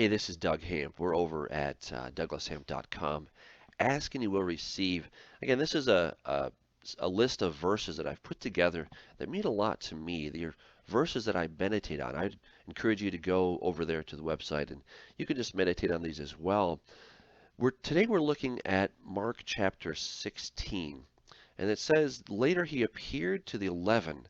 Hey, this is Doug Hamp. We're over at douglashamp.com. Ask and you will receive. Again, this is a list of verses that I've put together that mean a lot to me. They're verses that I meditate on. I'd encourage you to go over there to the website and you can just meditate on these as well. Today we're looking at Mark chapter 16. And it says, Later he appeared to the 11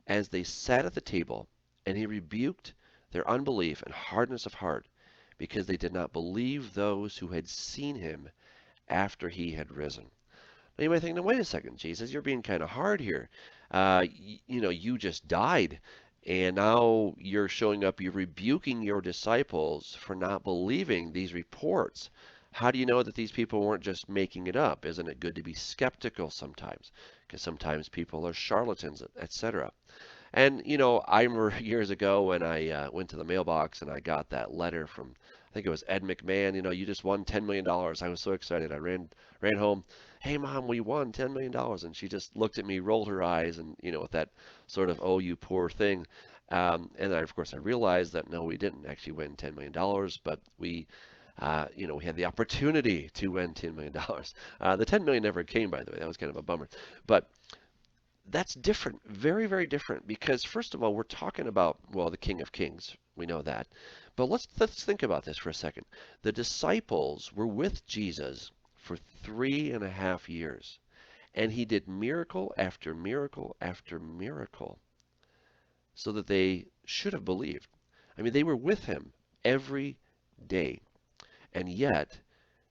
as they sat at the table, and he rebuked their unbelief and hardness of heart, because they did not believe those who had seen him after he had risen. Now you might think, now wait a second, Jesus, you're being kind of hard here. You just died, and now you're showing up, you're rebuking your disciples for not believing these reports. How do you know that these people weren't just making it up? Isn't it good to be skeptical sometimes? Because sometimes people are charlatans, etc. And I remember years ago when I went to the mailbox and I got that letter from, I think it was Ed McMahon. You just won $10 million. I was so excited. I ran home. Hey, Mom, we won $10 million. And she just looked at me, rolled her eyes, and with that sort of, oh, you poor thing. And then, of course, I realized that no, we didn't actually win $10 million, but we had the opportunity to win $10 million. The 10 million never came, by the way. That was kind of a bummer. But that's different, very, very different, because first of all, we're talking about, well, the King of Kings. We know that. But let's think about this for a second. The disciples were with Jesus for 3.5 years, and he did miracle after miracle after miracle so that they should have believed. I mean, they were with him every day, and yet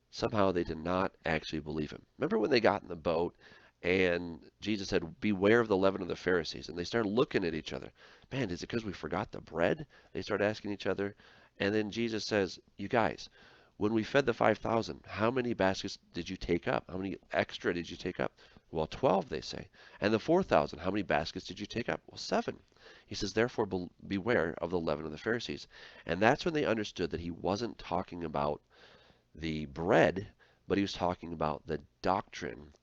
somehow they did not actually believe him. Remember when they got in the boat and Jesus said, Beware of the leaven of the Pharisees? And they started looking at each other. Man, is it because we forgot the bread? They started asking each other. And then Jesus says, You guys, when we fed the 5,000, how many baskets did you take up? How many extra did you take up? Well, 12, they say. And the 4,000, how many baskets did you take up? Well, 7. He says, Therefore, beware of the leaven of the Pharisees. And that's when they understood that he wasn't talking about the bread, but he was talking about the doctrine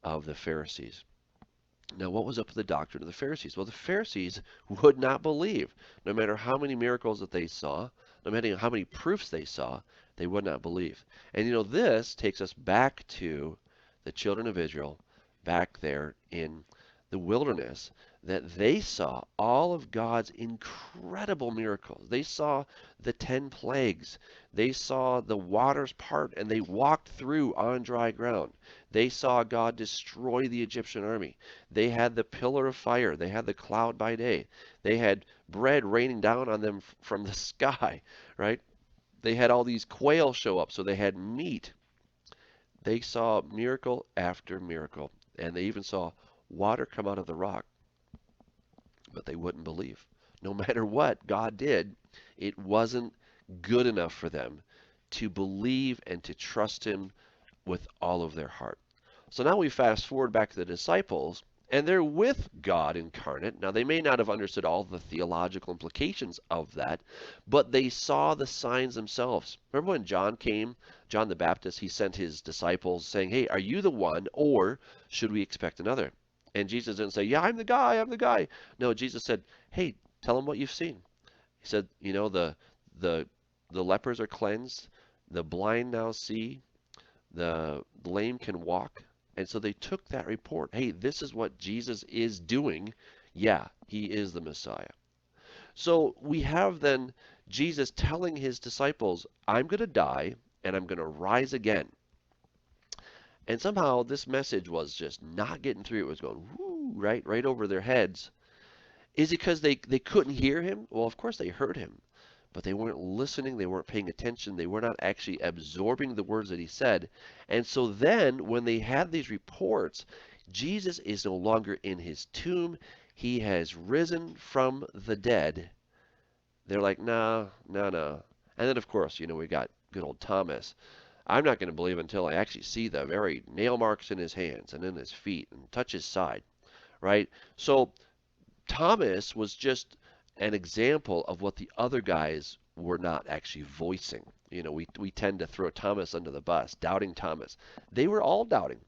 of the Pharisees. Now, what was up with the doctrine of the Pharisees? Well, the Pharisees would not believe. No matter how many miracles that they saw, no matter how many proofs they saw, they would not believe. And this takes us back to the children of Israel back there in the wilderness, that they saw all of God's incredible miracles. They saw the 10 plagues. They saw the waters part and they walked through on dry ground. They saw God destroy the Egyptian army. They had the pillar of fire. They had the cloud by day. They had bread raining down on them from the sky, right? They had all these quail show up, so they had meat. They saw miracle after miracle, and they even saw water come out of the rock, but they wouldn't believe. No matter what God did, it wasn't good enough for them to believe and to trust him with all of their heart. So now we fast forward back to the disciples, and they're with God incarnate. Now, they may not have understood all the theological implications of that, but they saw the signs themselves. Remember when John came, John the Baptist, he sent his disciples saying, Hey, are you the one, or should we expect another? And Jesus didn't say, Yeah, I'm the guy, I'm the guy. No, Jesus said, Hey, tell them what you've seen. He said, the lepers are cleansed, the blind now see, the lame can walk. And so they took that report. Hey, this is what Jesus is doing. Yeah, he is the Messiah. So we have then Jesus telling his disciples, I'm going to die and I'm going to rise again. And somehow this message was just not getting through. It was going whoo, right over their heads. Is it because they couldn't hear him? Well, of course they heard him, but they weren't listening. They weren't paying attention. They were not actually absorbing the words that he said. And so then when they had these reports, Jesus is no longer in his tomb. He has risen from the dead. They're like, no, no, no. And then, of course, we got good old Thomas. I'm not going to believe until I actually see the very nail marks in his hands and in his feet and touch his side, right? So Thomas was just an example of what the other guys were not actually voicing. We tend to throw Thomas under the bus, doubting Thomas. They were all doubting.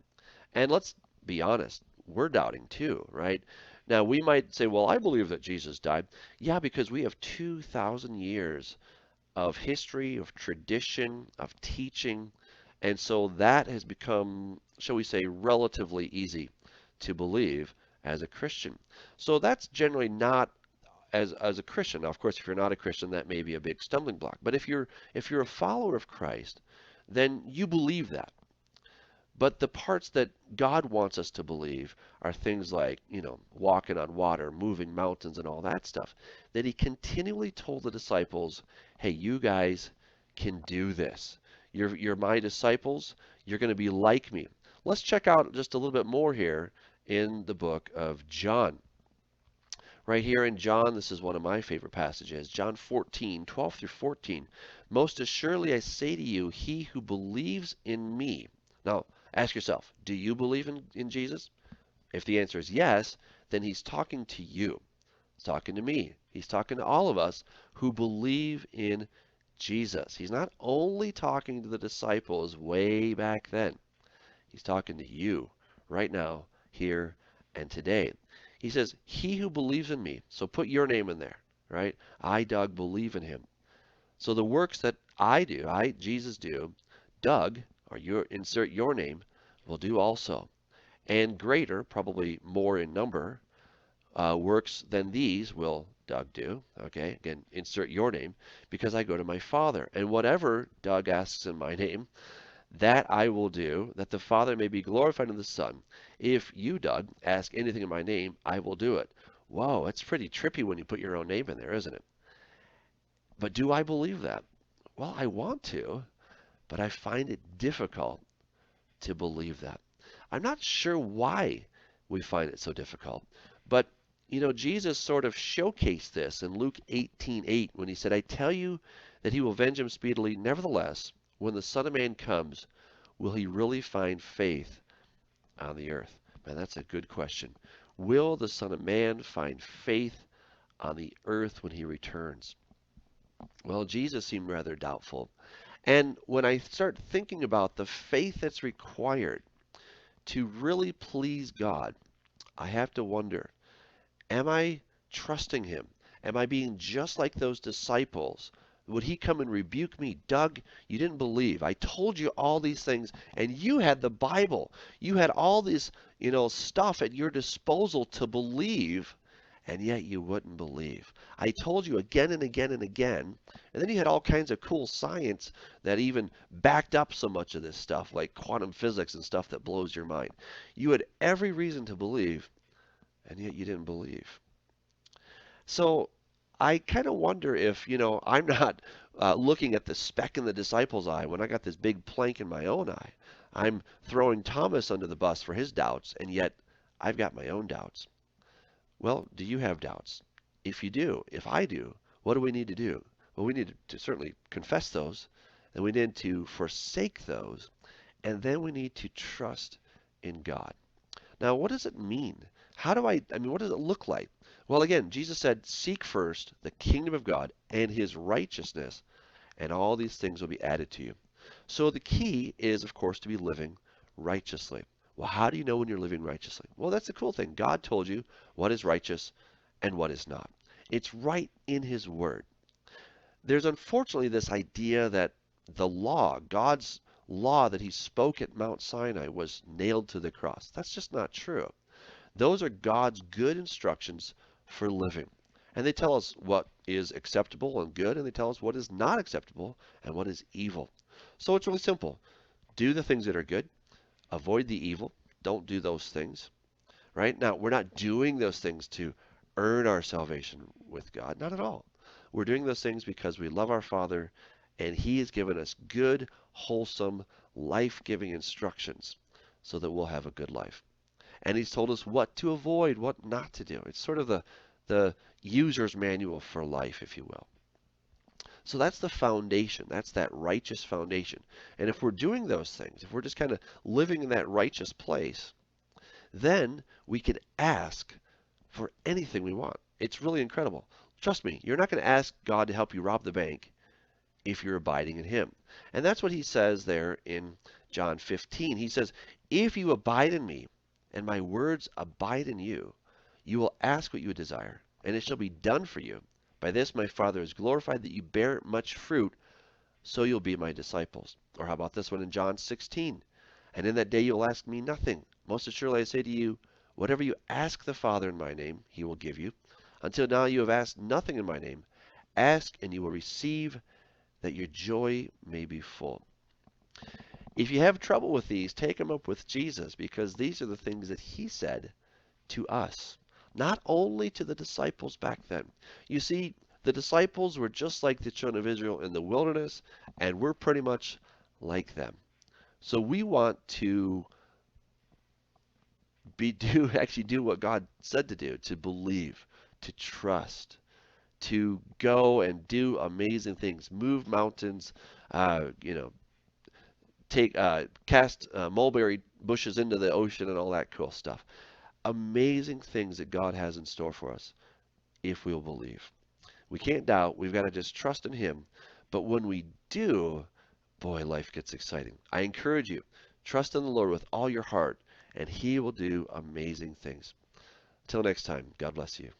And let's be honest, we're doubting too, right? Now, we might say, well, I believe that Jesus died. Yeah, because we have 2,000 years of history, of tradition, of teaching. And so that has become, shall we say, relatively easy to believe as a Christian. So that's generally not as a Christian. Now, of course, if you're not a Christian, that may be a big stumbling block. But if you're a follower of Christ, then you believe that. But the parts that God wants us to believe are things like, walking on water, moving mountains, and all that stuff. That he continually told the disciples, hey, you guys can do this. You're my disciples. You're going to be like me. Let's check out just a little bit more here in the book of John. Right here in John, this is one of my favorite passages. John 14:12 through 14. Most assuredly I say to you, he who believes in me. Now, ask yourself, do you believe in Jesus? If the answer is yes, then he's talking to you. He's talking to me. He's talking to all of us who believe in Jesus. He's not only talking to the disciples way back then. He's talking to you right now, here and today. He says, he who believes in me. So put your name in there, right? I, Doug, believe in him. So the works that I do, Jesus do, Doug, or insert your name, will do also. And greater, probably more in number, works than these will Doug do. Okay, again, insert your name, because I go to my Father. And whatever Doug asks in my name, that I will do, that the Father may be glorified in the Son. If you, Doug, ask anything in my name, I will do it. Whoa, that's pretty trippy when you put your own name in there, isn't it? But do I believe that? Well, I want to, but I find it difficult to believe that. I'm not sure why we find it so difficult, but Jesus sort of showcased this in Luke 18:8 when he said, I tell you that he will avenge him speedily. Nevertheless, when the Son of Man comes, will he really find faith on the earth? Man, that's a good question. Will the Son of Man find faith on the earth when he returns? Well, Jesus seemed rather doubtful. And when I start thinking about the faith that's required to really please God, I have to wonder, am I trusting him? Am I being just like those disciples? Would he come and rebuke me? Doug, you didn't believe. I told you all these things, and you had the Bible. You had all this, stuff at your disposal to believe, and yet you wouldn't believe. I told you again and again and again, and then you had all kinds of cool science that even backed up so much of this stuff, like quantum physics and stuff that blows your mind. You had every reason to believe, and yet you didn't believe. So I kind of wonder if, I'm not looking at the speck in the disciples' eye when I got this big plank in my own eye. I'm throwing Thomas under the bus for his doubts, and yet I've got my own doubts. Well, do you have doubts? If you do, if I do, what do we need to do? Well, we need to certainly confess those, and we need to forsake those, and then we need to trust in God. Now, what does it mean? What does it look like? Well, again, Jesus said, seek first the kingdom of God and his righteousness, and all these things will be added to you. So the key is, of course, to be living righteously. Well, how do you know when you're living righteously? Well, that's the cool thing. God told you what is righteous and what is not. It's right in his word. There's unfortunately this idea that the law, God's law that he spoke at Mount Sinai, was nailed to the cross. That's just not true. Those are God's good instructions for living. And they tell us what is acceptable and good, and they tell us what is not acceptable and what is evil. So it's really simple. Do the things that are good, avoid the evil, don't do those things. Right? Now, we're not doing those things to earn our salvation with God. Not at all. We're doing those things because we love our Father, and he has given us good, wholesome, life-giving instructions so that we'll have a good life. And he's told us what to avoid, what not to do. It's sort of the user's manual for life, if you will. So that's the foundation. That's that righteous foundation. And if we're doing those things, if we're just kind of living in that righteous place, then we can ask for anything we want. It's really incredible. Trust me, you're not going to ask God to help you rob the bank if you're abiding in him. And that's what he says there in John 15. He says, if you abide in me and my words abide in you, you will ask what you desire, and it shall be done for you. By this my Father is glorified, that you bear much fruit, so you'll be my disciples. Or how about this one in John 16? And in that day you'll ask me nothing. Most assuredly I say to you, whatever you ask the Father in my name, he will give you. Until now you have asked nothing in my name. Ask and you will receive, that your joy may be full. If you have trouble with these, take them up with Jesus, because these are the things that he said to us, not only to the disciples back then. You see, the disciples were just like the children of Israel in the wilderness, and we're pretty much like them. So we want to actually do what God said to do, to believe, to trust, to go and do amazing things, move mountains, you know, cast mulberry bushes into the ocean and all that cool stuff. Amazing things that God has in store for us if we'll believe. We can't doubt. We've got to just trust in Him. But when we do, boy, life gets exciting. I encourage you, trust in the Lord with all your heart, and He will do amazing things. Until next time, God bless you.